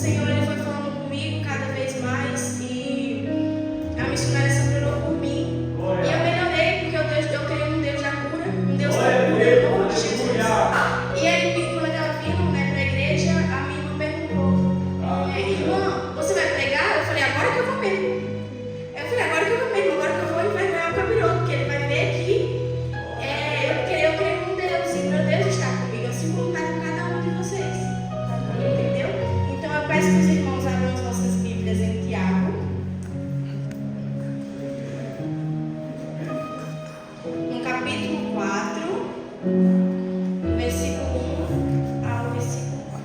Senhor ele foi falando comigo cada vez mais e a missionária sempre orou por mim. E eu melhorei porque eu creio num Deus da cura, um Deus da cura em nome de Jesus. E aí, quando ela vindo para a igreja, a minha irmã perguntou: irmã, você vai pregar? Eu falei: agora que eu vou mesmo. Eu falei: agora que eu vou mesmo, agora que eu vou envergonhar o capiroto, porque ele vai ver que eu creio num Deus e meu Deus está comigo, assim como está com cada um de vocês. Entendeu? Então eu peço que os irmãos abram as nossas Bíblias em Tiago, no capítulo 4, do versículo 1 ao versículo 4.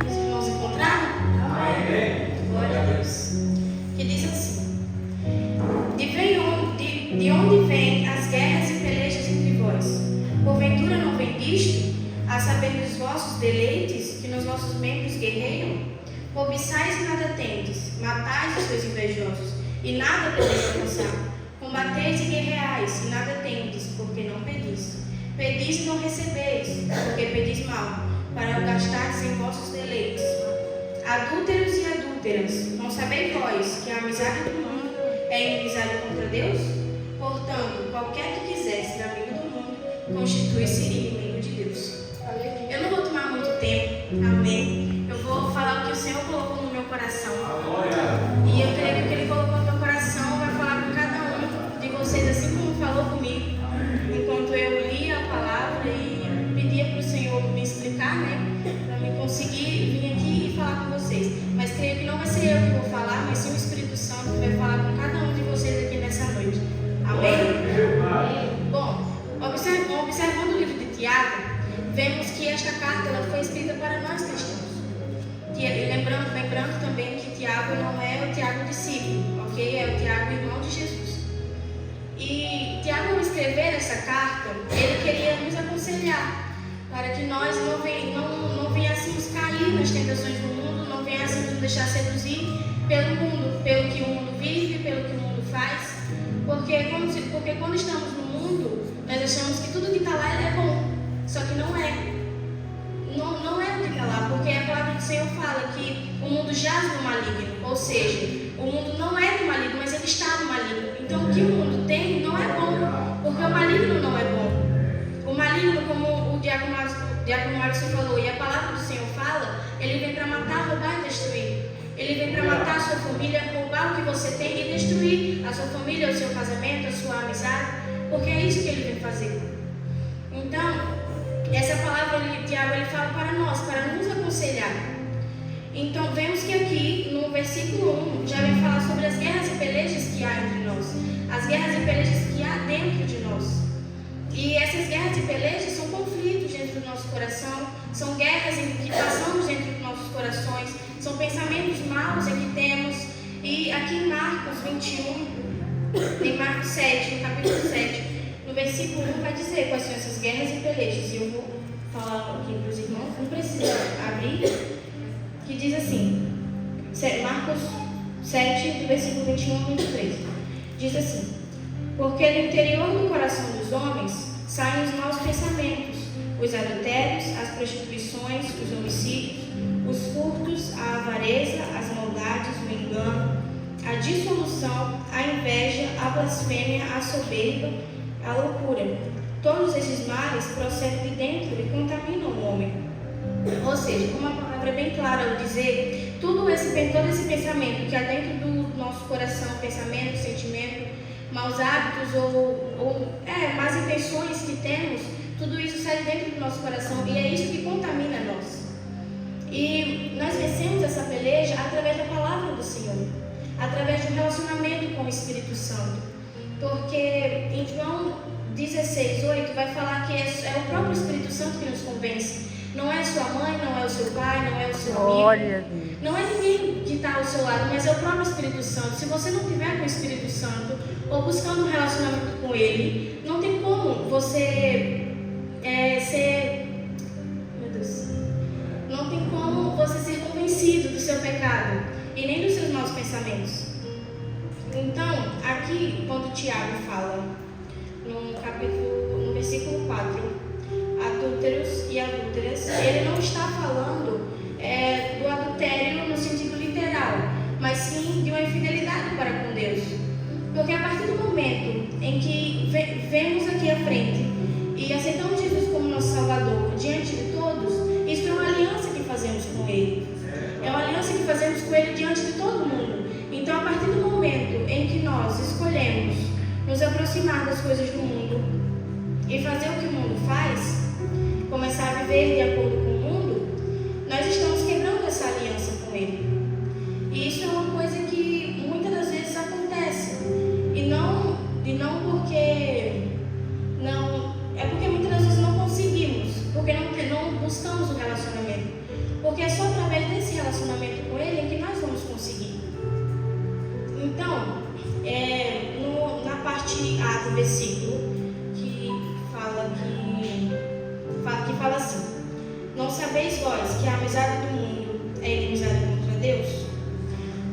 Os irmãos encontraram? Amém. Glória a Deus. Que diz assim: de onde vêm as guerras e pelejas entre vós? Porventura não vem disto, a saber dos vossos deleites, que nos vossos membros guerreiam? Cobiçais e nada tendes, matais os seus invejosos, e nada podeis alcançar. Combateis e guerreais, e nada tendes, porque não pedis. Pedis e não recebeis, porque pedis mal, para o gastardes em vossos deleites. Adúlteros e adúlteras, não sabeis vós que a amizade do mundo é inimizade contra Deus? Portanto, qualquer que quiser ser amigo do mundo, constitui-se inimigo de Deus. Eu não vou tomar muito tempo, amém? Eu vou falar o que o Senhor colocou no meu coração. E eu creio que o que Ele colocou no meu coração vai falar com cada um de vocês, assim como falou comigo. Enquanto eu lia a palavra e pedia para o Senhor me explicar, né? Para me conseguir vir aqui e falar com vocês. Mas creio que não vai ser eu que vou falar, mas sim o Espírito Santo que vai falar com cada um de vocês aqui nessa noite. Amém? Bom, observando o livro de Tiago, vemos que esta carta ela foi escrita para nós cristãos. Lembrando também que Tiago não é o Tiago discípulo, ok? É o Tiago irmão de Jesus. E Tiago, ao escrever essa carta, ele queria nos aconselhar para que nós não viéssemos cair nas tentações do mundo, não viéssemos nos deixar seduzir pelo mundo, pelo que o mundo vive, pelo que o mundo faz. Porque quando estamos no mundo, nós achamos que tudo que está lá é bom, só que não é. Não é o que está lá, porque a palavra do Senhor fala que o mundo jaz no maligno, ou seja, o mundo não é do maligno, mas ele está no maligno. Então o que o mundo tem não é bom, porque o maligno não é bom. O maligno, como o diácono Márcio falou, e a palavra do Senhor fala, ele vem para matar, roubar e destruir. Ele vem para matar a sua família, roubar o que você tem e destruir a sua família, o seu casamento, a sua amizade, porque é isso que ele vem fazer. Então, essa palavra, Tiago, ele fala para nós, para nos aconselhar. Então, vemos que aqui, no versículo 1, já vem falar sobre as guerras e pelejas que há entre nós. As guerras e pelejas que há dentro de nós. E essas guerras e pelejas são conflitos dentro do nosso coração, são guerras que passamos dentro dos nossos corações, são pensamentos maus que temos. E aqui em Marcos 21, em Marcos 7, no capítulo 7, no versículo 1 vai dizer quais são essas guerras e pelejas. E eu vou falar aqui para os irmãos, não precisa abrir, que diz assim, Marcos 7, do versículo 21 ao 23. Diz assim: porque do interior do coração dos homens saem os maus pensamentos, os adultérios, as prostituições, os homicídios, os furtos, a avareza, as maldades, o engano, a dissolução, a inveja, a blasfêmia, a soberba, a loucura. Todos esses males procedem de dentro e contaminam o homem. Ou seja, como a palavra é bem clara ao dizer, todo esse pensamento que há dentro do nosso coração, pensamento, sentimento, maus hábitos ou más intenções que temos, tudo isso sai dentro do nosso coração e é isso que contamina nós. E nós vencemos essa peleja através da palavra do Senhor, através do relacionamento com o Espírito Santo. Porque em João 16:8 vai falar que é o próprio Espírito Santo que nos convence. Não é sua mãe, não é o seu pai, não é o seu amigo, não é ninguém que está ao seu lado, mas é o próprio Espírito Santo. Se você não tiver com o Espírito Santo ou buscando um relacionamento com Ele, não tem como você não tem como você ser convencido do seu pecado e nem dos seus maus pensamentos. Então, aqui, quando Tiago fala no versículo 4, adúlteros e adúlteras, ele não está falando do adultério no sentido literal, mas sim de uma infidelidade para com Deus. Porque a partir do momento em que vemos aqui à frente e aceitamos Jesus como nosso Salvador diante de todos, isso é uma aliança que fazemos com Ele. É uma aliança que fazemos com Ele diante de todo mundo. Então, a partir do momento em que nós escolhemos nos aproximar das coisas do mundo e fazer o que o mundo faz, começar a viver de acordo com o mundo, nós estamos quebrando essa aliança com Ele. E isso é uma coisa que muitas das vezes acontece. E não porque... não, é porque muitas das vezes não conseguimos, porque não buscamos o relacionamento. Porque é só através desse relacionamento com Ele em que nós vamos conseguir. Então, na parte A do versículo, que fala assim: não sabeis vós que a amizade do mundo é inimizade contra Deus?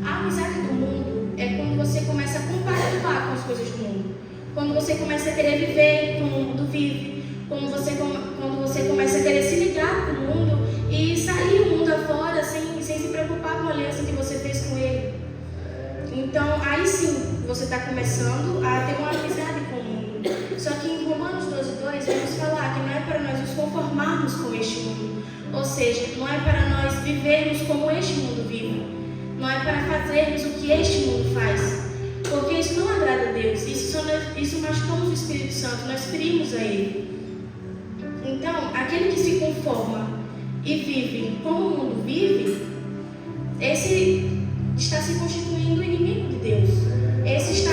A amizade do mundo é quando você começa a compactuar com as coisas do mundo. Quando você começa a querer viver como o mundo vive. Quando você começa a querer se ligar com o mundo e sair o mundo afora sem se preocupar com a aliança que você fez com Ele. Então, aí sim, você está começando a ter uma amizade com o mundo. Só que em Romanos 12:2, vamos falar que não é para nós nos conformarmos com este mundo. Ou seja, não é para nós vivermos como este mundo vive. Não é para fazermos o que este mundo faz. Porque isso não agrada a Deus. Isso machucamos o Espírito Santo, nós ferimos a Ele. Então, aquele que se conforma e vive como o mundo vive, esse está se constituindo inimigo de Deus. Esse está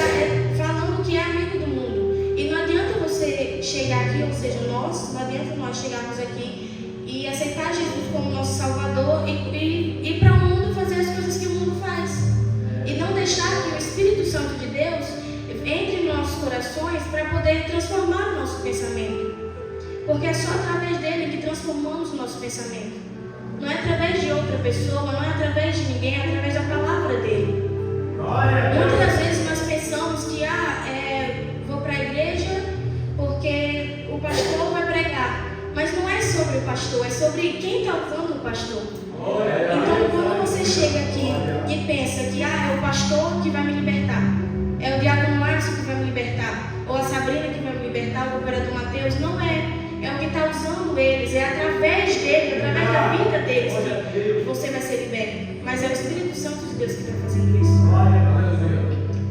falando que é amigo do mundo. E não adianta você chegar aqui, ou seja, não adianta nós chegarmos aqui e aceitar Jesus como nosso Salvador e ir para o mundo fazer as coisas que o mundo faz. E não deixar que o Espírito Santo de Deus entre em nossos corações para poder transformar o nosso pensamento. Porque é só através dele que transformamos o nosso pensamento. Não é através de outra pessoa, não é através de ninguém, é através da palavra dele. Muitas das vezes nós pensamos que vou para a igreja porque o pastor vai pregar. Mas não é sobre o pastor, é sobre quem está usando o pastor. Então, quando você chega aqui e pensa que é o pastor que vai me libertar, é o diácono Márcio que vai me libertar, ou a Sabrina que vai me libertar, ou o operador Mateus, não é. É o que está usando eles, é através deles, através da vida deles que você vai ser liberto. Mas é o Espírito Santo de Deus que está fazendo isso.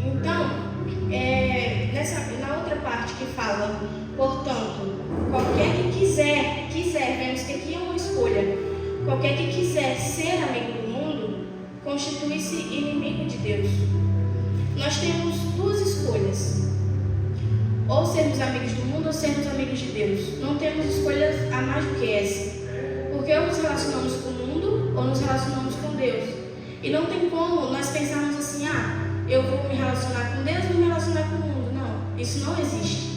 Então, na outra parte que fala, portanto, qualquer que quiser, vemos que aqui é uma escolha. Qualquer que quiser ser amigo do mundo, constitui-se inimigo de Deus. Nós temos duas escolhas: ou sermos amigos do mundo ou sermos amigos de Deus. Não temos escolhas a mais do que essa. Porque ou nos relacionamos com o mundo ou nos relacionamos com Deus. E não tem como nós pensarmos assim: eu vou me relacionar com Deus ou me relacionar com o mundo. Não, isso não existe.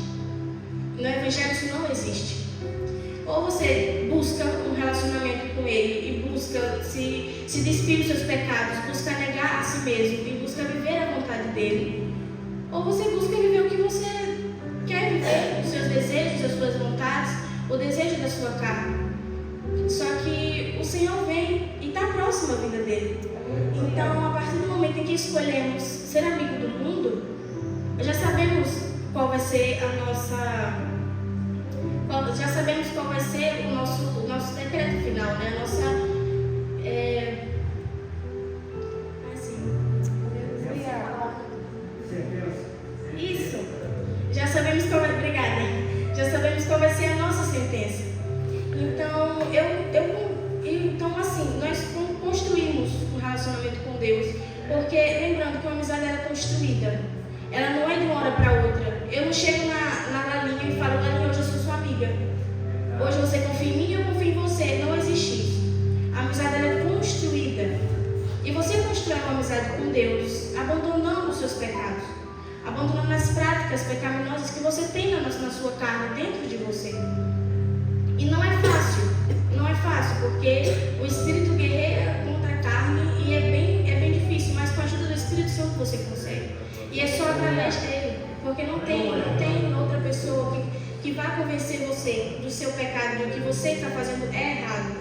No Evangelho isso não existe. Ou você busca um relacionamento com Ele e busca se despir dos seus pecados, busca negar a si mesmo e busca viver a vontade dEle. Ou você busca viver o que você quer viver, os seus desejos, as suas vontades, o desejo da sua carne. Só que o Senhor vem e está próximo à vida dEle. Então, a partir do momento em que escolhemos ser amigo do mundo, já sabemos qual vai ser a nossa... Já sabemos qual vai ser o nosso decreto final, né? A nossa... Isso. Já sabemos qual vai... Obrigada. Já sabemos qual vai ser a nossa sentença. Então, então assim, nós construímos um relacionamento com Deus. Porque, lembrando que uma amizade era construída. Ela não é de uma hora para outra. Eu não chego na Lalinha e falo: Lalinha, hoje eu sou sua amiga. Hoje você confia em mim e eu confio em você. Não existe isso. A amizade ela é construída. e você constrói uma amizade com Deus, abandonando os seus pecados, abandonando as práticas pecaminosas que você tem na sua carne, dentro de você. E não é fácil, porque o espírito guerreia contra a carne e é bem difícil, mas com a ajuda do Espírito Santo você consegue. E é só através dele, porque não tem outra pessoa que vai convencer você do seu pecado, do que você está fazendo é errado.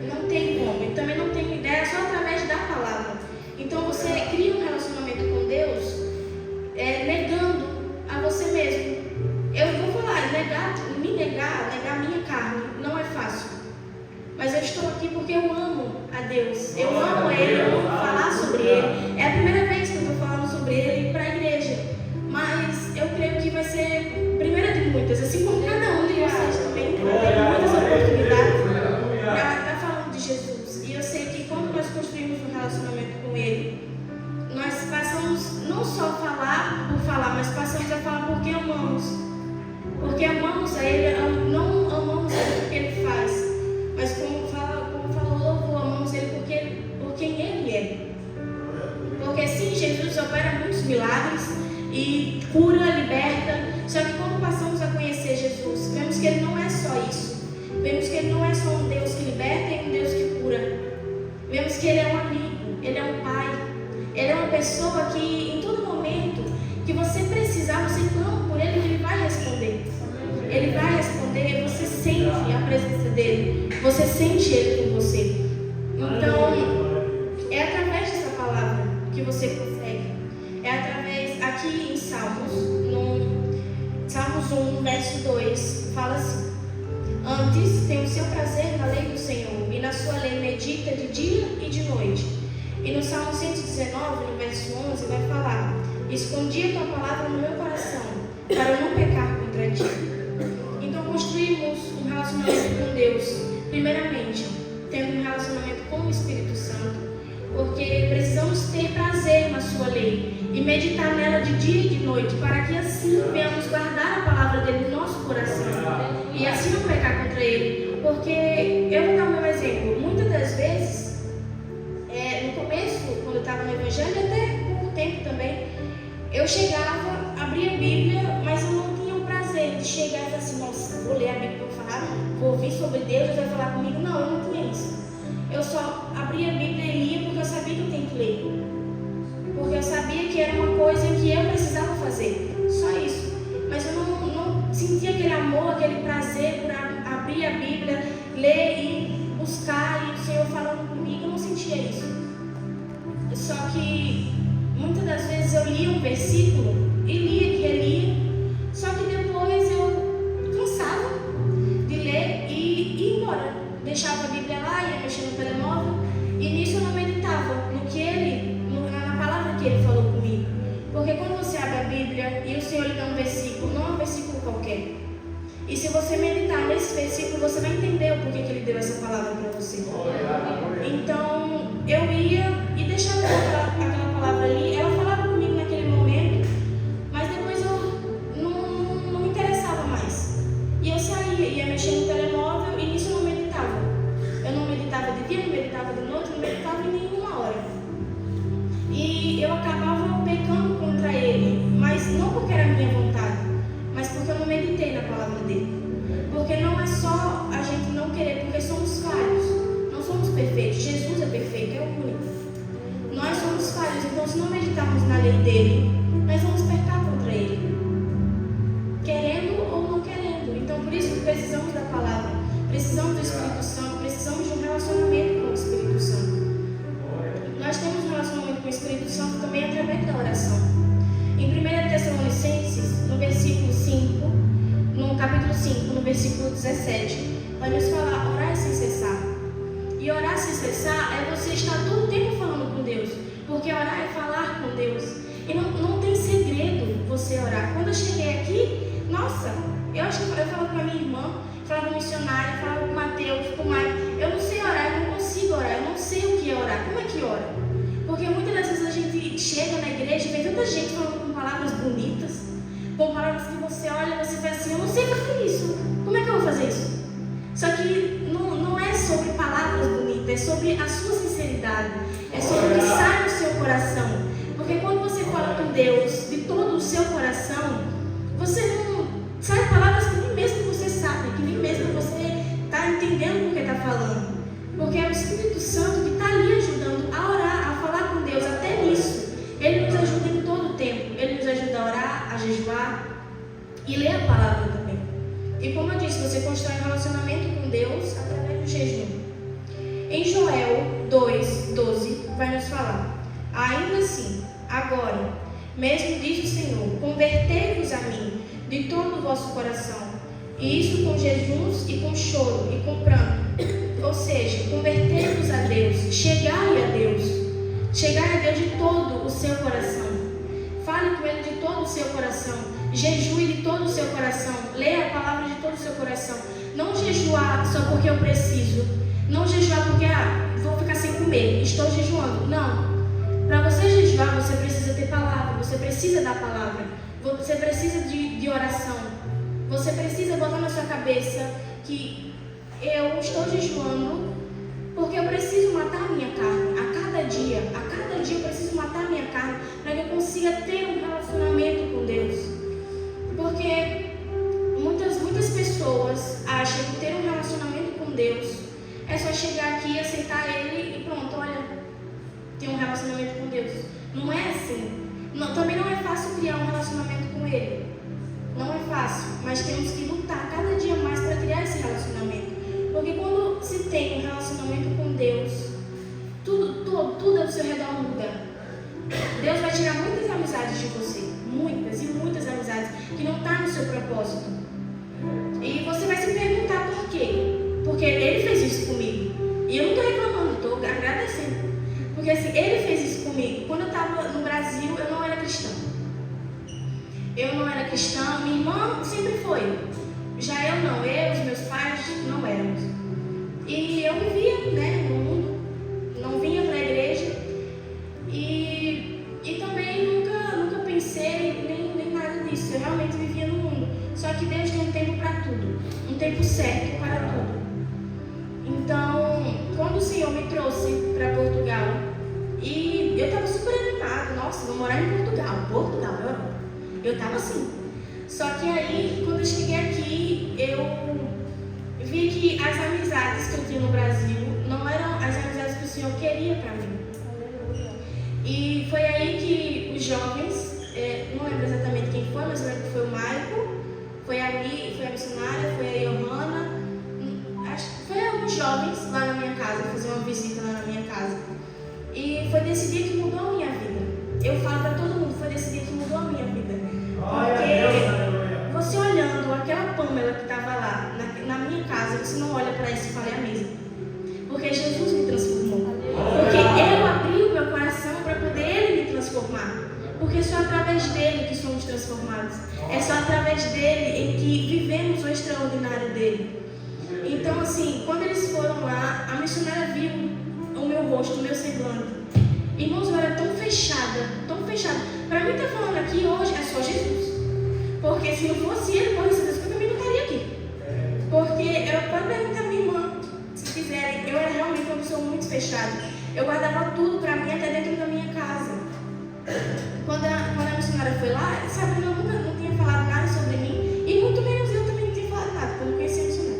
Não tem como, e também não tem ideia, é só através da palavra. Então você cria um relacionamento com Deus negando a você mesmo. Eu vou falar, negar minha carne não é fácil. Mas eu estou aqui porque eu amo a Deus. Eu amo Ele, eu amo falar sobre Ele. É a primeira vez que eu estou falando sobre Ele para a igreja. Mas eu creio que vai ser a primeira de muitas. Assim como cada um de vocês também vai ter muitas oportunidades para estar falando de Jesus. E eu sei que quando nós construímos um relacionamento com Ele, nós passamos não só a falar por falar, mas passamos a falar porque amamos. Porque amamos a Ele, não amamos Ele porque Ele faz, mas como falou o louvor, amamos Ele por quem Ele é. Porque sim, Jesus opera muitos milagres e cura, liberta, só que quando passamos a conhecer Jesus, vemos que Ele não é só isso. Vemos que Ele não é só um Deus que liberta e um Deus que cura. Vemos que Ele é um amigo, Ele é um pai, Ele é uma pessoa que em todo momento que você precisar, você clama por Ele e Ele vai responder. Ele vai responder, você sente a presença dEle, você sente Ele com você. Então, é através dessa palavra que você consegue. É através, aqui em Salmos 1, verso 2, fala assim: antes tem o seu prazer na lei do Senhor, e na sua lei medita de dia e de noite. E no Salmo 119, no verso 11, vai falar: escondi a tua palavra no meu coração, para não pecar contra ti. Então construímos um relacionamento com Deus, primeiramente, tendo um relacionamento com o Espírito Santo, porque precisamos ter prazer na sua lei e meditar nela de dia e de noite, para que assim venhamos guardar a palavra dele no nosso coração e assim não pecar contra ele. Porque eu vou dar o meu exemplo. Muitas das vezes, no começo, quando eu estava no Evangelho, até pouco tempo também, eu chegava, abria a Bíblia, mas eu não tinha o prazer de chegar e falar assim: nossa, vou ler a Bíblia para falar, vou ouvir sobre Deus, Deus vai falar comigo. Não, eu não tinha isso. Eu só abria a Bíblia e lia porque eu sabia que eu tinha que ler. Porque eu sabia que era uma coisa que eu precisava fazer. Só isso. Mas eu não sentia aquele amor, aquele prazer por abrir a Bíblia, ler e buscar, e o Senhor falando comigo, eu não sentia isso. Só que muitas das vezes eu lia um versículo e lia, só que depois eu cansava de ler e ia embora. Deixava a Bíblia lá, ia mexer no telemóvel, e nisso eu não meditava na palavra que Ele falou comigo. Porque quando você abre a Bíblia e o Senhor lhe dá um versículo, não é um versículo qualquer. E se você meditar nesse versículo, você vai entender o porquê que Ele deu essa palavra para você. Então, eu ia e deixava aquela palavra ali. Ela falava comigo naquele momento, mas depois eu não me interessava mais. E eu saía, ia mexer no telemóvel e nisso eu não meditava. Eu não meditava de dia, não meditava de noite, não meditava em nenhuma hora. E eu acabava pecando contra Ele, mas não porque era minha vontade, mas porque eu não meditei na palavra dele. Porque não é só a gente não querer, porque somos falhos, não somos perfeitos. Jesus é perfeito, é o único. Nós somos falhos, então se não meditarmos na lei dele, nós vamos pecar contra ele, querendo ou não querendo. Então por isso que precisamos da palavra, precisamos do Espírito Santo, precisamos de um relacionamento com o Espírito Santo. Nós temos um relacionamento com o Espírito Santo também através da oração. Em 1 Tessalonicenses, no versículo 5, no capítulo 5, no versículo 17, vai nos falar: orar sem cessar. E orar sem cessar é você estar todo o tempo falando com Deus, porque orar é falar com Deus. E não tem segredo você orar. Quando eu cheguei aqui, nossa, eu falava com a minha irmã, falava com a missionária, falava com o Mateus, com o Mike. Eu não sei orar, eu não consigo orar, eu não sei o que é orar. Como é que ora? Porque muitas das vezes a gente chega na igreja e vê tanta gente falando com palavras bonitas, com palavras que você olha e você fala assim: eu não sei fazer isso, como é que eu vou fazer isso? Só que não é sobre palavras bonitas, é sobre a sua sinceridade. sinceridade, é sobre o que sai do seu coração. Porque quando você fala com Deus de todo o seu coração, você não sai palavras que nem mesmo você sabe, que nem mesmo você está entendendo o que está falando. Porque é o Espírito Santo que está ali ajudando a orar, a falar com Deus. Até nisso, Ele nos ajuda em todo o tempo. Ele nos ajuda a orar, a jejuar e ler a palavra também. E como eu disse, você constrói um relacionamento com Deus através do jejum. Em Joel 2:12 vai nos falar: ainda assim, agora, mesmo diz o Senhor, convertei-vos a mim de todo o vosso coração, e isso com jejuns e com choro e com pranto. Ou seja, convertei-vos a Deus, chegai a Deus de todo o seu coração. Fale com Ele de todo o seu coração, jejue de todo o seu coração, leia a palavra de todo o seu coração. Não jejuar só porque eu preciso, não jejuar porque vou ficar sem comer, estou jejuando. Não, para você jejuar você precisa ter palavra, você precisa da palavra, você precisa de oração, você precisa botar na sua cabeça que eu estou jejuando porque eu preciso matar a minha carne. A cada dia eu preciso matar a minha carne para que eu consiga ter um relacionamento com Deus. Porque muitas pessoas acham que ter um relacionamento com Deus é só chegar aqui, aceitar Ele e pronto, olha, ter um relacionamento com Deus. Não é assim. Também não é fácil criar um relacionamento com Ele. Não é fácil, mas temos que lutar cada dia mais para criar esse relacionamento. Porque quando se tem um relacionamento com Deus, tudo ao seu redor muda. Deus vai tirar muitas amizades de você, muitas e muitas amizades que não estão no seu propósito. E você vai se perguntar por quê? Porque Ele fez isso comigo. E eu não estou reclamando, estou agradecendo. Porque assim, Ele fez isso comigo. Quando eu estava no Brasil, eu não era cristã. Minha irmã sempre foi. Já eu não, os meus pais não éramos. E eu vivia, né, no mundo, não vinha para a igreja. E também nunca pensei nem nada disso. Eu realmente vivia no mundo. Só que Deus tem um tempo para tudo, um tempo certo para tudo. Então, quando o Senhor me trouxe para Portugal, e eu estava super animada, nossa, vou morar em Portugal, Europa. Eu estava assim. Só que aí, quando eu cheguei aqui, eu vi que as amizades que eu tinha no Brasil não eram as amizades que o Senhor queria para mim. E foi aí que os jovens, não lembro exatamente quem foi, mas eu lembro que foi o Maico, foi a missionária, foi a Johanna, foi alguns jovens lá na minha casa, fazer uma visita lá na minha casa. E foi desse dia que mudou a minha vida. Eu falo para todo mundo, foi desse dia que mudou a minha vida. Porque você olhando aquela Pamela que estava lá na minha casa, você não olha para isso e fala, é a mesma. Porque Jesus me transformou. Porque eu abri o meu coração para poder Ele me transformar. Porque é só através dele que somos transformados. É só através dele em que vivemos o extraordinário dele. Então, assim, quando eles foram lá, a missionária viu o meu rosto, o meu semblante. Irmãos, eu era tão fechada, tão fechada. Para mim, estar falando aqui hoje é só Jesus. Porque se não fosse Ele, por isso eu também não estaria aqui. Porque eu pode perguntar à minha irmã, se quiserem, eu era realmente uma pessoa muito fechada. Eu guardava tudo para mim até dentro da minha casa. Quando a missionária foi lá, sabe, ela nunca não tinha falado nada sobre mim. E muito menos eu também não tinha falado nada, porque eu não conhecia a missionária.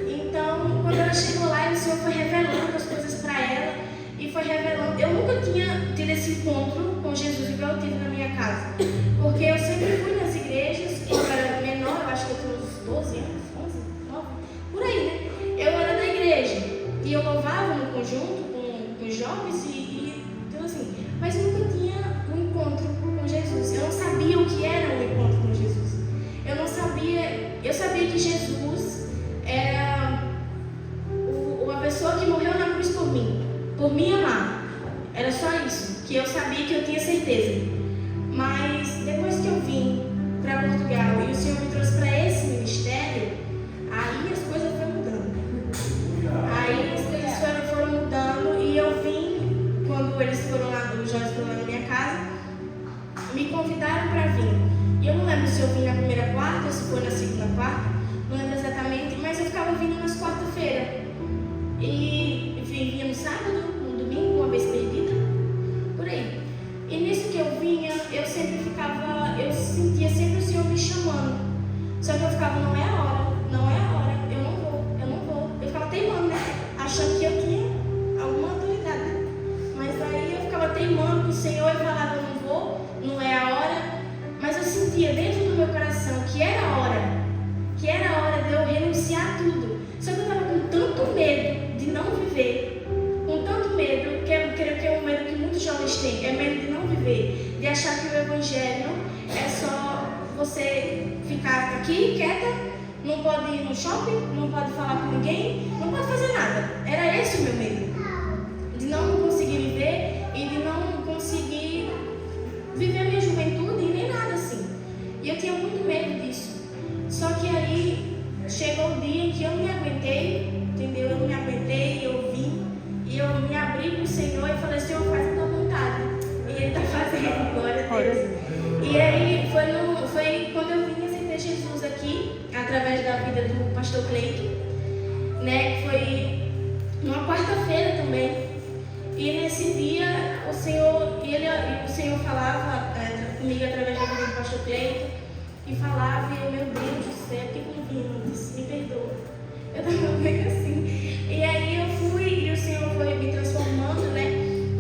Então, quando ela chegou lá, o Senhor foi revelando as coisas para ela. E foi revelando. Eu nunca tinha tido esse encontro com Jesus igual eu tive na minha casa. Porque eu sempre fui nas igrejas, quando eu era menor, eu acho que eu tinha uns 12 anos, 11, 9, por aí, né? Eu era da igreja. E eu louvava no conjunto com os jovens e tudo assim. Mas eu nunca tinha um encontro com Jesus. Eu não sabia o que era um encontro com Jesus. Eu sabia que Jesus era a pessoa que morreu na cruz por me amar. Era só isso, que eu sabia, que eu tinha certeza. Mas depois que eu vim para Portugal e o Senhor me trouxe para esse ministério, aí as coisas foram mudando. Aí as coisas foram mudando e eu vim, quando eles foram lá, os jovens foram lá na minha casa, me convidaram para vir. E eu não lembro se eu vim na primeira quarta ou se foi na segunda quarta, não lembro exatamente, mas eu ficava vindo nas quarta-feiras. E vinha no sábado, no domingo, uma E nisso que eu vinha, eu sentia sempre o Senhor me chamando. Só que eu ficava, não é a hora, eu não vou. Eu ficava teimando, né? Achando que eu tinha alguma autoridade, né? Mas aí eu ficava teimando com o Senhor e falava, eu não vou, não é a hora. Mas eu sentia dentro do meu coração que era a hora de eu renunciar a tudo. Só que eu estava com tanto medo de não viver, com tanto medo, que eu creio que é um medo que muitos jovens têm, é medo de não viver, de achar que o Evangelho é só você ficar aqui quieta, não pode ir no shopping, não pode falar com ninguém, não pode fazer nada. Era esse o meu medo, de não conseguir viver e de não conseguir viver a minha juventude e nem nada assim. E eu tinha muito medo disso. Só que aí chegou o dia em que eu me aguentei, entendeu? Eu me aguentei, eu vim e eu me abri para o Senhor e falei, Senhor, faz a tua vontade. E Ele está fazendo, glória a Deus. E aí foi quando eu vim aceitar Jesus aqui, através da vida do pastor Cleito, né? Foi numa quarta-feira também. E nesse dia o Senhor falava comigo através da vida do pastor Cleito. E falava, e eu, meu Deus do céu, por que eu não vim antes? Me perdoa. Eu estava bem assim. E aí eu fui, e o Senhor foi me transformando, né?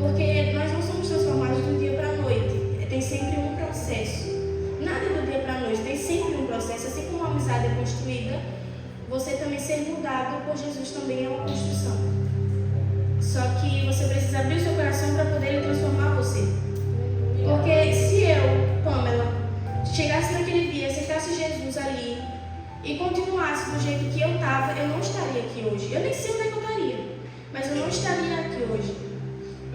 Porque nós não somos transformados do dia para a noite. Tem sempre um processo. Nada do dia para a noite, tem sempre um processo. Assim como a amizade é construída, você também ser mudado por Jesus também é uma construção. Só que você precisa abrir o seu coração para poder Ele transformar você. Porque se eu, Pamela, chegasse naquele dia, aceitasse Jesus ali e continuasse do jeito que eu estava, eu não estaria aqui hoje. Eu nem sei onde é que eu estaria, mas eu não estaria aqui hoje.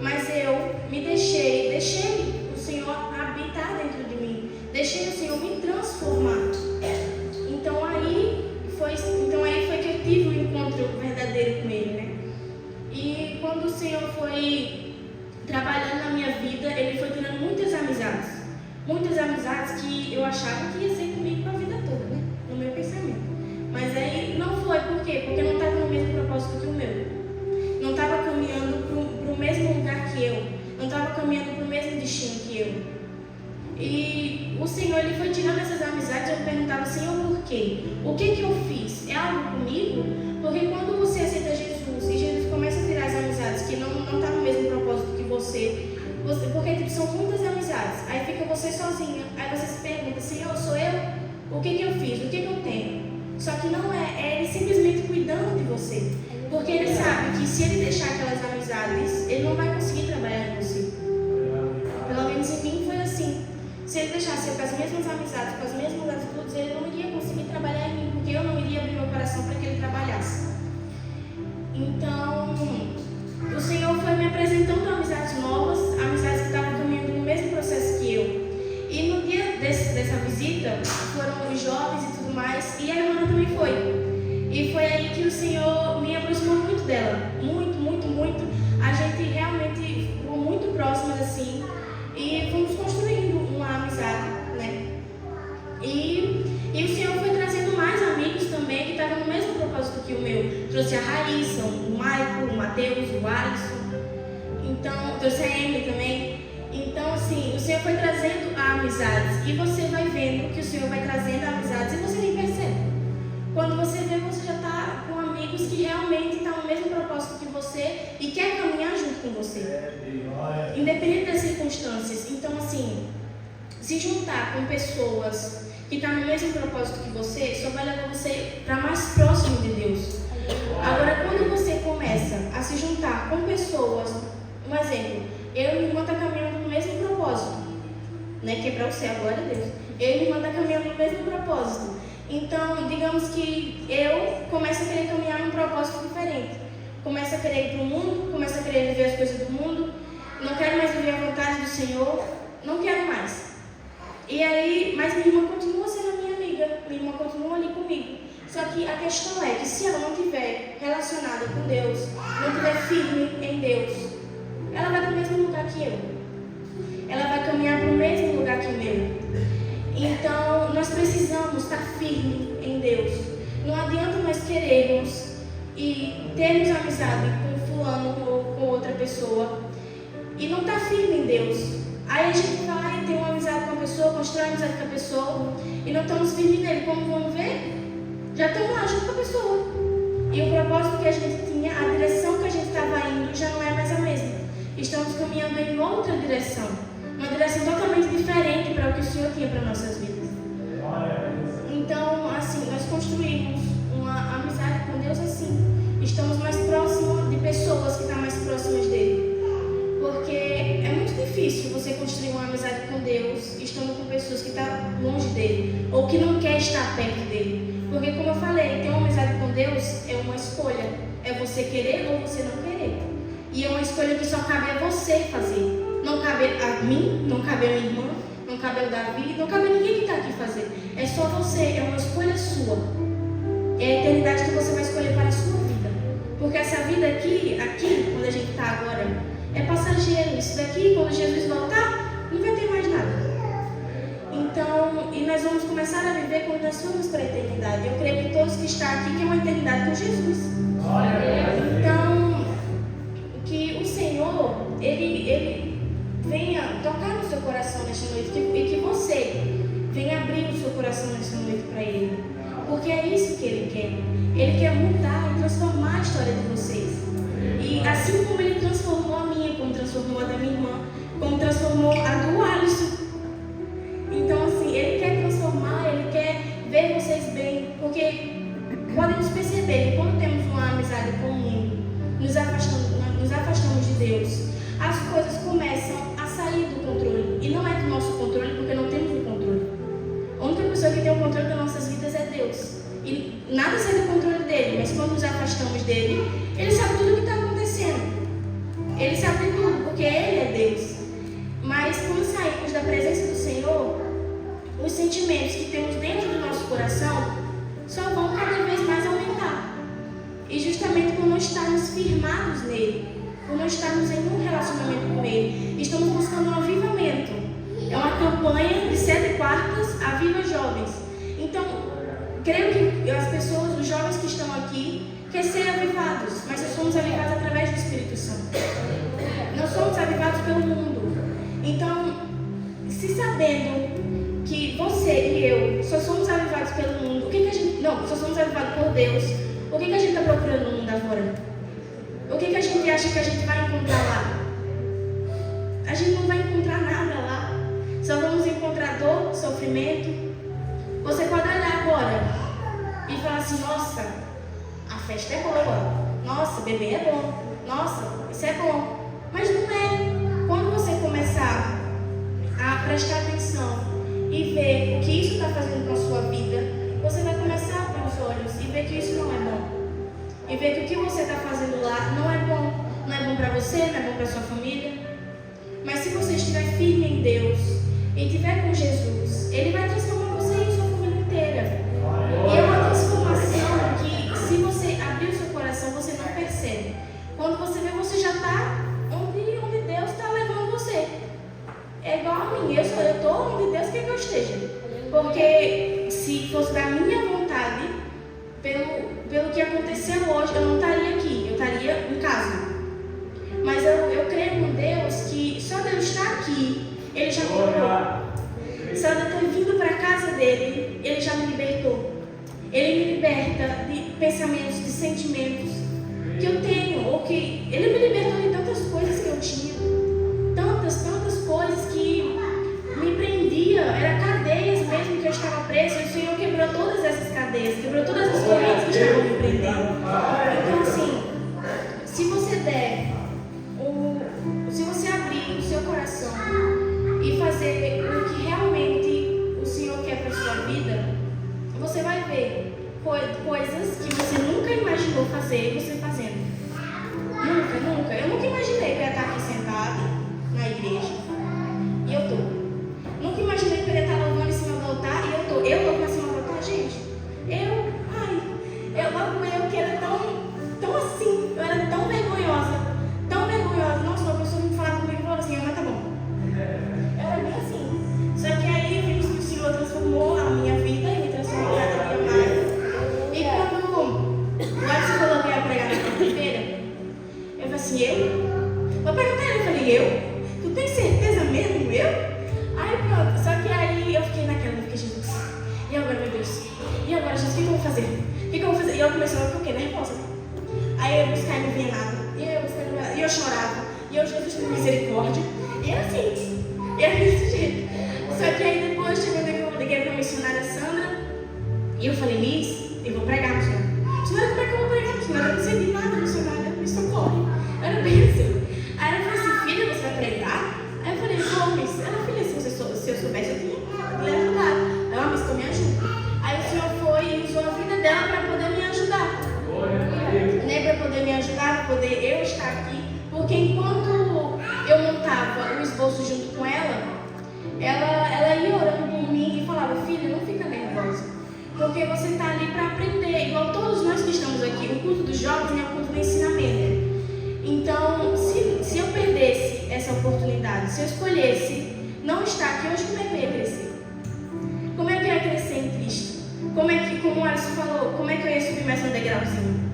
Mas eu me deixei o Senhor habitar dentro de mim, deixei o Senhor me transformar. Então aí foi que eu tive um encontro verdadeiro com Ele, né? E quando o Senhor foi trabalhando na minha vida, Ele foi tirando muitas amizades. Muitas amizades que eu achava que ia ser comigo para a vida toda, né? No meu pensamento. Mas aí não foi, por quê? Porque não estava no mesmo propósito que o meu. Não estava caminhando para o mesmo lugar que eu. Não estava caminhando para o mesmo destino que eu. E o Senhor, Ele foi tirando essas amizades. Eu perguntava, Senhor, por quê? O que eu fiz? É algo comigo? Porque quando você aceita Jesus e Jesus começa a tirar as amizades que não estão no mesmo propósito que você, porque tipo, são muitas amizades, aí fica você sozinha, aí você se pergunta, Senhor, sou eu? O que eu fiz? O que eu tenho? Só que não é Ele simplesmente cuidando de você, porque Ele sabe que se Ele deixar aquelas amizades, Ele não vai conseguir trabalhar em você. Pelo menos em mim foi assim. Se Ele deixasse eu com as mesmas amizades, com as mesmas atitudes, Ele não iria conseguir trabalhar em mim, porque eu não iria abrir meu coração para que Ele trabalhasse. Então, o Senhor foi me apresentando amizades novas, amizades que estavam caminhando no mesmo processo que eu. E no dia dessa visita, foram os jovens e tudo mais, e a irmã também foi. E foi aí que o Senhor me aproximou muito dela. Muito, muito, muito. A gente realmente ficou muito próximas assim, e fomos construindo uma amizade, né? E o Senhor foi trazendo mais amigos também, que estavam no mesmo propósito que o meu. Trouxe a Raíssa, o Michael, o Matheus, o Alisson. Então, trouxe a Emily também. Então, assim, o Senhor foi trazendo amizades. E você vai vendo que o Senhor vai trazendo amizades e você nem percebe. Quando você vê, você já está com amigos que realmente estão no mesmo propósito que você e quer caminhar junto com você. Independente das circunstâncias. Então, assim, se juntar com pessoas que estão no mesmo propósito que você, só vai levar você para mais próximo de Deus. Agora, quando você começa a se juntar com pessoas, um exemplo, eu e minha irmã estamos caminhando no mesmo propósito, né? Que é para o céu, glória a Deus. Eu e minha irmã estamos caminhando no mesmo propósito. Então, digamos que eu começo a querer caminhar num propósito diferente. Começo a querer ir para o mundo, começo a querer viver as coisas do mundo, não quero mais viver a vontade do Senhor, não quero mais. E aí, mas minha irmã continua sendo a minha amiga, minha irmã continua ali comigo. Só que a questão é que se ela não estiver relacionada com Deus, não estiver firme em Deus, ela vai para o mesmo lugar que eu. Ela vai caminhar para o mesmo lugar que o meu. Então, nós precisamos estar firmes em Deus. Não adianta nós querermos e termos amizade com fulano ou com outra pessoa e não estar firme em Deus. Aí a gente vai ter uma amizade com a pessoa, constrói uma amizade com a pessoa e não estamos firmes nele. Como vamos ver? Já estamos lá junto com a pessoa. E o propósito que a gente tinha, a direção que a gente estava indo já não é mais a mesma. Estamos caminhando em outra direção. Uma direção totalmente diferente para o que o Senhor tinha para nossas vidas. Então, assim, nós construímos uma amizade com Deus assim. Estamos mais próximos de pessoas que estão mais próximas dele. Porque é muito difícil você construir uma amizade com Deus estando com pessoas que estão longe dele ou que não quer estar perto dele. Porque, como eu falei, ter uma amizade com Deus é uma escolha. É você querer ou você não querer. E é uma escolha que só cabe a você fazer. Não cabe a mim, não cabe a minha irmã, não cabe ao Davi, não cabe a ninguém que está aqui fazer. É só você, é uma escolha sua. É a eternidade que você vai escolher para a sua vida. Porque essa vida aqui, quando a gente está agora, é passageiro. Isso daqui, quando Jesus voltar, não vai ter mais nada. Então, e nós vamos começar a viver quando nós formos para a eternidade. Eu creio que todos que estão aqui querem uma eternidade com Jesus. Então, que o Senhor, Ele venha tocar no seu coração nesta noite e que você venha abrir o seu coração nesta noite para Ele. Porque é isso que Ele quer. Ele quer mudar e transformar a história de vocês. E assim como Ele transformou a minha, como transformou a da minha irmã, como transformou a do Alisson. Então, assim, Ele quer transformar, Ele quer ver vocês bem. Porque podemos perceber que quando temos uma amizade comum, nos afastamos de Deus, as coisas começam a sair do controle. E não é do nosso controle, porque não temos o controle. A única pessoa que tem o controle das nossas vidas é Deus. E nada sai do controle dele, mas quando nos afastamos dele, Ele sabe tudo o que está acontecendo. Ele sabe tudo, porque Ele é Deus. Mas quando saímos da presença do Senhor, os sentimentos que temos dentro do nosso coração só vão cada vez mais aumentar. E justamente por não estarmos firmados nele, por não estarmos em um relacionamento com Ele, estamos buscando um avivamento. É uma campanha de 7 quartas, Aviva Jovens. Então, creio que as pessoas, os jovens que estão aqui, querem ser avivados, mas nós somos avivados através do Espírito Santo. Nós somos avivados pelo mundo. Então, se sabendo que você e eu só somos avivados pelo mundo, só somos avivados por Deus, o que a gente está procurando no mundo agora? O que a gente acha que a gente vai encontrar lá? A gente não vai encontrar nada lá. Só vamos encontrar dor, sofrimento. Você pode olhar agora e falar assim: nossa, a festa é boa. Nossa, beber é bom. Nossa, isso é bom. Mas não é. Quando você começar a prestar atenção e ver o que isso está fazendo com a sua vida, você vai começar a abrir os olhos e ver que isso não é bom. E ver que o que você está fazendo lá não é bom. Não é bom para você, não é bom para sua família. Mas se você estiver firme em Deus e estiver com Jesus, Ele vai transformar você e sua família inteira. E é uma transformação que, se você abrir o seu coração, você não percebe. Quando você vê, você já está onde Deus está levando você. É igual a mim. Eu estou onde Deus quer que eu esteja. Porque se fosse da minha vontade, pelo que aconteceu hoje, eu não estaria aqui, eu estaria em casa. Mas eu creio em Deus que só de eu estar aqui, Ele já me livrou. Só de eu ter vindo para a casa dele, Ele já me libertou. Ele me liberta de pensamentos, de sentimentos que eu tenho, ou que Ele me libertou de tantas coisas que eu tinha. Tantas coisas que me prendia, eram cadeias mesmo que eu estava preso. E o Senhor quebrou todas essas cadeias, quebrou todas as correntes que estavam me prendendo. Então, assim, se você abrir o seu coração e fazer o que realmente o Senhor quer para a sua vida, você vai ver coisas que você nunca imaginou fazer e você fazendo. Nunca. Eu nunca imaginei que eu ia estar aqui sentada na igreja. E eu tô. Nunca imaginei que eu ia estar louvando em cima do altar e eu tô. Eu louvo em cima do altar, gente. Eu que era tão assim, eu era tão vergonhosa. Nossa, uma pessoa me falava comigo e falava assim: mas tá bom. Eu era bem assim. Só que aí vimos que o Senhor transformou a minha vida e me transformou cada dia mais. E quando o Alisson falou que ia pregar na quarta-feira, eu falei assim: eu? Vou perguntar ele, eu falei: tu tem certeza? missionária Sandra, e eu falei, Liz, eu vou pregar missionária. Missionária, como é que eu vou pregar missionária? Eu não sei de nada, missionária, me socorre. Era bem assim. Aí ela falou assim, filha, você vai pregar? Aí eu falei, vou, Miss. Ela falou, se eu soubesse, eu tinha lhe ajudado. Aí eu, Miss, me ajuda. Aí o Senhor foi e usou a vida dela para poder me ajudar. Né, para poder me ajudar, para poder eu estar aqui. Porque enquanto eu montava o esboço junto com ela ia orando por mim e falava, filha, não fica nervosa. Porque você está ali para aprender, igual todos nós que estamos aqui. O culto dos jovens é o culto do ensinamento. Então, se eu perdesse essa oportunidade, se eu escolhesse não estar aqui hoje, como é que eu ia crescer? Como é que eu ia crescer em Cristo? Como é que, como o Alisson falou, como é que eu ia subir mais um degrauzinho?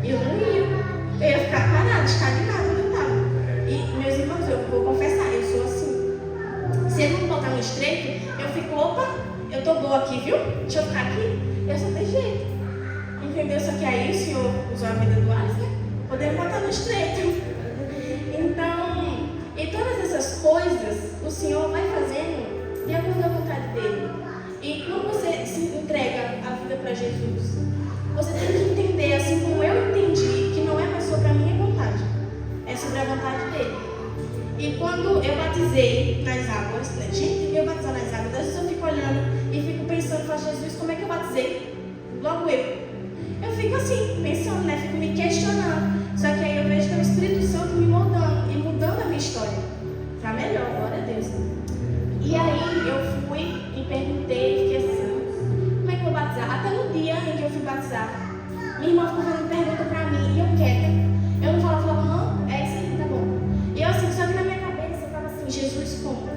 Eu não ia. Eu ia ficar parada, estagnada onde eu estava. E, meus irmãos, eu vou confessar, eu sou assim. Se ele não botar no estreito, eu fico, opa, eu tô boa aqui, viu? Deixa eu ficar aqui. Eu só tenho jeito. Entendeu? Só que aí o Senhor usou a vida do Alisson, né? Poder botar no estreito. Então, e todas essas coisas, o Senhor vai fazendo de acordo com a vontade dele. E quando você se entrega a vida para Jesus, você tem que entender, assim como eu entendi, que não é mais sobre a minha vontade, é sobre a vontade dele. E quando eu batizei nas águas, né? Gente, eu batizar nas águas, às vezes eu fico olhando e fico pensando, falo, Jesus, como é que eu batizei? Logo eu fico assim, pensando, né? Fico me questionando. Só que aí eu vejo que é o Espírito Santo me moldando e mudando a minha história para melhor, glória a Deus. E aí eu fui e perguntei, fiquei assim, como é que eu vou batizar? Até no dia em que eu fui batizar, minha irmã ficou fazendo pergunta para mim e eu quieta. Eu não falava, não, é isso aí, tá bom. E eu assim, só que na minha cabeça eu estava assim, Jesus, como?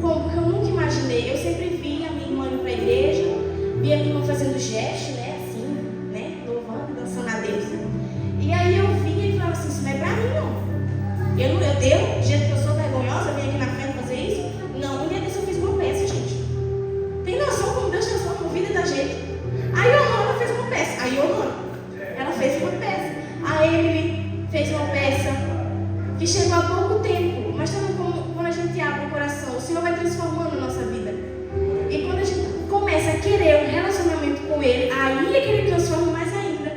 Porque eu nunca imaginei. Eu sempre vi a minha irmã indo para a igreja, vi a minha irmã fazendo gesto, né, assim, né, louvando, dançando a Deus. E aí eu via e falava assim, isso não é pra mim não. Eu, do jeito que eu sou vergonhosa, eu vim aqui na frente fazer isso. Não, um dia desse eu fiz uma peça, gente. Tem noção como Deus transforma a vida da gente? A Yolanda fez uma peça. A Yolanda, ela fez uma peça. A Emily fez uma peça que chegou há pouco tempo. Mas também quando a gente abre o coração, o Senhor vai transformando a nossa vida. E quando a gente começa a querer um relacionamento com Ele, aí é que Ele transforma mais ainda.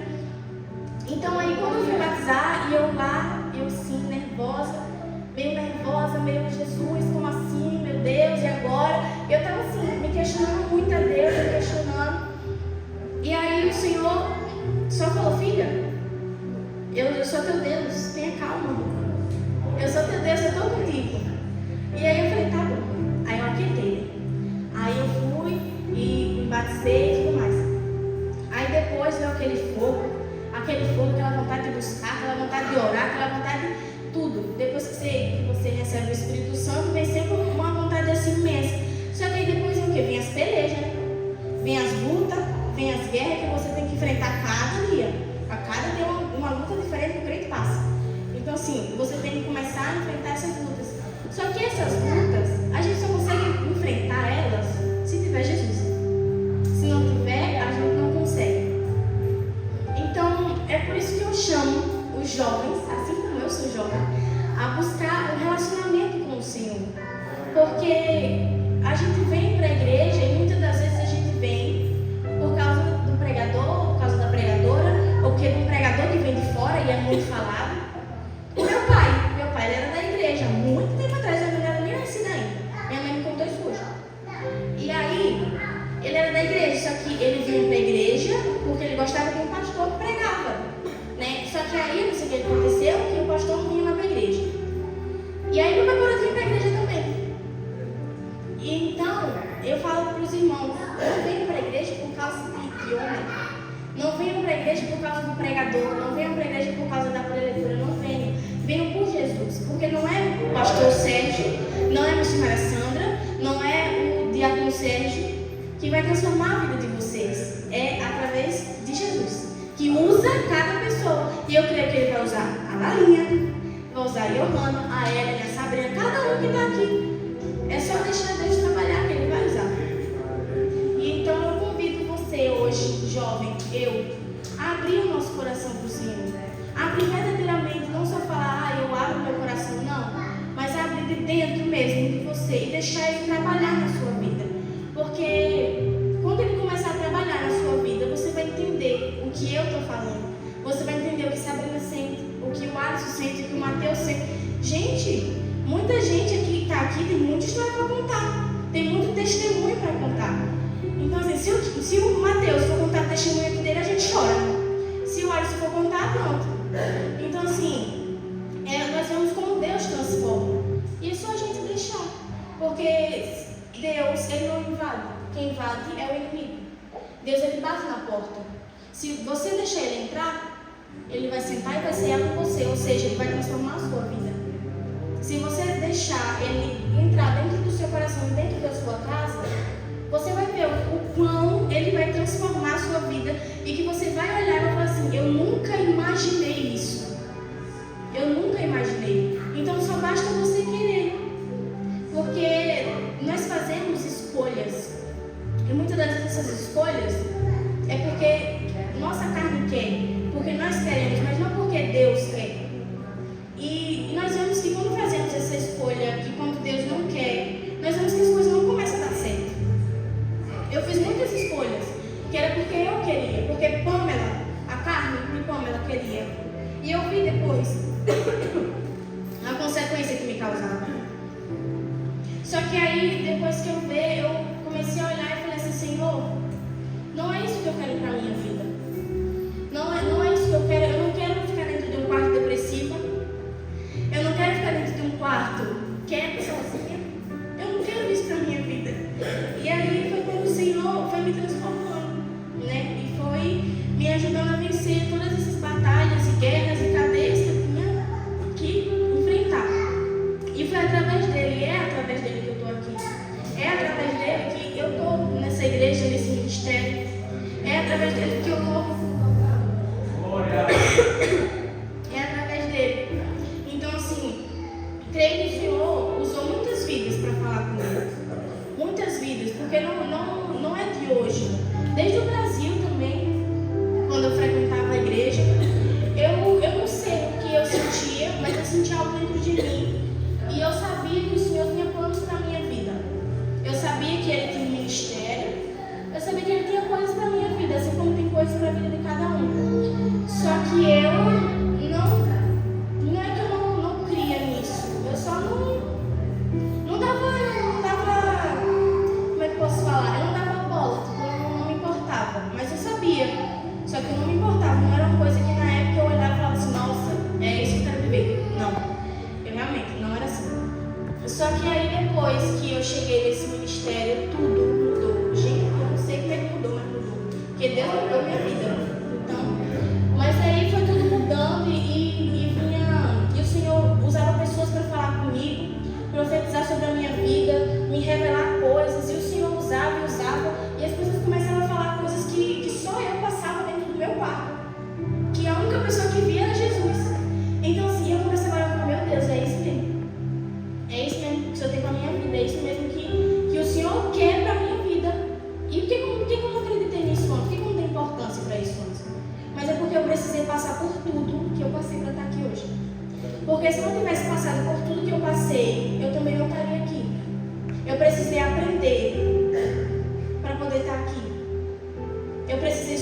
Então aí quando eu fui batizar, e eu lá, eu sim, nervosa, meio Jesus, como assim, meu Deus, e agora? Eu estava assim, me questionando muito a Deus, me questionando. E aí o Senhor só falou, filha, eu sou teu Deus, tenha calma. Eu sou teu Deus, eu estou contigo. E aí eu falei, tá bom. Aí eu aquietei. Aí eu fui e me batizei e tudo mais. Aí depois veio aquele fogo, aquela vontade de buscar, aquela vontade de orar, aquela vontade de tudo. Depois que você recebe o Espírito Santo, vem sempre uma vontade assim imensa. Só que aí depois vem o quê? Vem as pelejas, né? Vem as lutas, vem as guerras que você tem que enfrentar cada dia. A cada dia uma luta diferente que o crente passa. Então assim, você tem que começar a enfrentar essas lutas. Só que essas lutas, a gente só consegue enfrentar elas se tiver Jesus. Se não tiver, a gente não consegue. Então, é por isso que eu chamo os jovens, assim como eu sou jovem, a buscar um relacionamento com o Senhor. Porque a gente vem para a igreja e muitas das vezes a gente vem por causa do pregador, por causa da pregadora, ou porque de um pregador que vem de fora e é muito falado. O meu pai ele era da igreja, muito tempo atrás, eu não era nem nascida ainda. Minha mãe me contou isso hoje. E aí, ele era da igreja, só que ele vinha para a igreja porque ele gostava de um pastor que pregava, né? Só que aí, não sei o que aconteceu, que o pastor não vinha lá para a igreja. E aí, meu pai parou de vir para a igreja também. E então, eu falo para os irmãos, não venham para a igreja por causa de homem. Não venham para a igreja por causa do pregador, não venham para a igreja por causa da preletura, não venham. Venham por Jesus, porque não é o pastor Sérgio, não é a missionária Sandra, não é o diácono Sérgio que vai transformar a vida de vocês. É através de Jesus, que usa cada pessoa. E eu creio que Ele vai usar a Lalinha, vai usar a Johanna, a Ellen, a Sabrina, cada um que está aqui. É só deixar Deus trabalhar que Ele vai usar. E então eu convido você hoje, jovem, a abrir o nosso coração para o Senhor. Abrir verdadeiramente, não só falar, eu abro meu coração, não. Mas abrir de dentro mesmo de você e deixar Ele trabalhar na sua vida. Porque que eu estou falando. Você vai entender o que Sabrina sente, o que o Alisson sente, o que o Mateus sente. Gente, muita gente aqui está aqui, tem muita história para contar. Tem muito testemunho para contar. Então, assim, se o Mateus for contar o testemunho aqui dele, a gente chora. Se o Alisson for contar, pronto. Então, assim, nós vemos como Deus transforma. E é só a gente deixar. Porque Deus, Ele não invade. Quem invade é o inimigo. Deus, Ele bate na porta. Se você deixar Ele entrar, Ele vai sentar e vai cear com você. Ou seja, Ele vai transformar a sua vida. Se você deixar Ele entrar dentro do seu coração, dentro da sua casa, você vai ver o quão Ele vai transformar a sua vida. E que você vai olhar e vai falar assim, eu nunca imaginei isso. Eu nunca imaginei. Então só basta você querer. Porque nós fazemos escolhas. E muitas das vezes essas escolhas é porque nossa carne quer. Porque nós queremos, mas não porque Deus quer. E nós vemos que quando fazemos essa escolha, que quando Deus não quer, nós vemos que as coisas não começam a dar certo. Eu fiz muitas escolhas, que era porque eu queria. Porque Pamela, a carne de Pamela queria. E eu vi depois a consequência que me causava. Só que aí, depois que eu vi, eu comecei a olhar e falei assim, Senhor, não é isso que eu quero para a minha vida. Não é isso que eu quero. Eu não quero ficar dentro de um quarto depressivo. Eu não quero ficar dentro de um quarto quieto, sozinha. Eu não quero isso para a minha vida. E aí foi quando o Senhor foi me transformando, né? E foi me ajudando a vencer todas essas batalhas e guerras e cadeias que eu tinha que enfrentar. E foi através dele, é através dele que eu estou aqui. É através dele que eu estou nessa igreja, nesse ministério. É através dele que eu vou. É através dele. Então, assim, creio que o Senhor usou muitas vidas para falar comigo. Muitas vidas, porque não é de hoje. Desde o Brasil também, quando eu frequentava a igreja, eu não sei o que eu sentia, mas eu sentia algo dentro de mim. E eu sabia que o Senhor tinha planos para a minha vida. Eu sabia que Ele tinha um ministério. Eu sabia que Ele tinha coisas para a minha vida, assim como tem coisas para a vida de cada um. Só que eu não é que eu não cria nisso. Eu só não dava, como é que eu posso falar? Eu não dava bola, tipo, eu não me importava. Mas eu sabia. Só que eu não me importava. Não era uma coisa que na época eu olhava e falava assim, nossa, é isso que eu quero viver. Não. Eu realmente não era assim. Só que aí depois que eu cheguei nesse ministério, tudo mudou. Gente, eu não sei como é que mudou, mas mudou. Porque Deus mudou minha vida. Então, mas aí foi tudo mudando e o Senhor usava pessoas para falar comigo, profetizar sobre a minha vida, me revelar coisas, e o Senhor usava, e as pessoas começaram a falar coisas que só eu passava dentro do meu quarto, que a única pessoa que via era Jesus. Então assim, eu comecei a olhar e falar, meu Deus, é isso mesmo que o Senhor tem para a minha vida, é isso mesmo que o Senhor quer para a minha vida. E por que eu não acreditei nisso antes? Por que eu não dei importância para isso antes? Mas é porque eu precisei passar por tudo que eu passei para estar aqui hoje. Porque se eu não tivesse passado por tudo que eu passei, eu também não estaria aqui. Eu precisei aprender para poder estar aqui. Eu precisei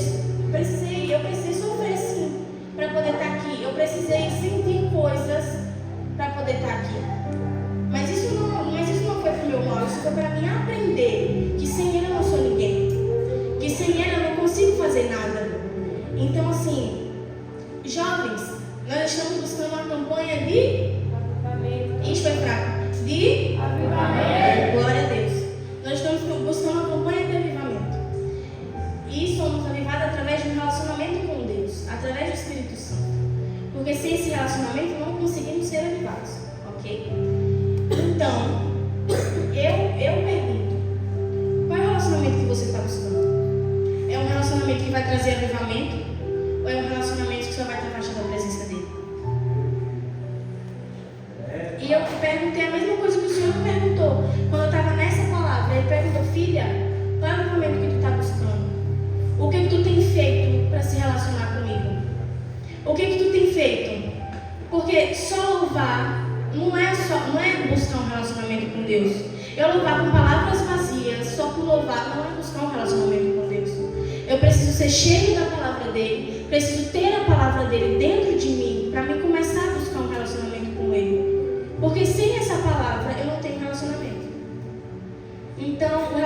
sofrer sim para poder estar aqui. Eu precisei sentir coisas para poder estar aqui. Mas isso não foi para o meu mal, isso foi para mim aprender que sem Ele eu não sou ninguém. Que sem Ele eu não consigo fazer nada. Então, assim, jovens, nós estamos buscando uma campanha de avivamento. Isso foi fraco. De avivamento. Glória a Deus. Nós estamos buscando uma campanha de avivamento. E somos avivados através de um relacionamento com Deus, através do Espírito Santo. Porque sem esse relacionamento não conseguimos ser avivados. Ok? Então, eu pergunto: qual é o relacionamento que você está buscando? É um relacionamento que vai trazer avivamento? Ou é um relacionamento que só vai te afastar da presença dele? E eu perguntei a mesma coisa que o Senhor me perguntou. Quando eu estava nessa palavra, Ele perguntou: filha, qual é o avivamento que tu está buscando? O que tu tem feito para se relacionar comigo? O que tu tem feito? Porque só louvar não é buscar um relacionamento com Deus. Eu louvar com palavras vazias, só por louvar, não é buscar um relacionamento com Deus. Eu Eu preciso ser cheio da palavra dele. Preciso ter a palavra dele dentro de mim para mim começar a buscar um relacionamento com ele. Porque sem essa palavra eu não tenho relacionamento. Então, o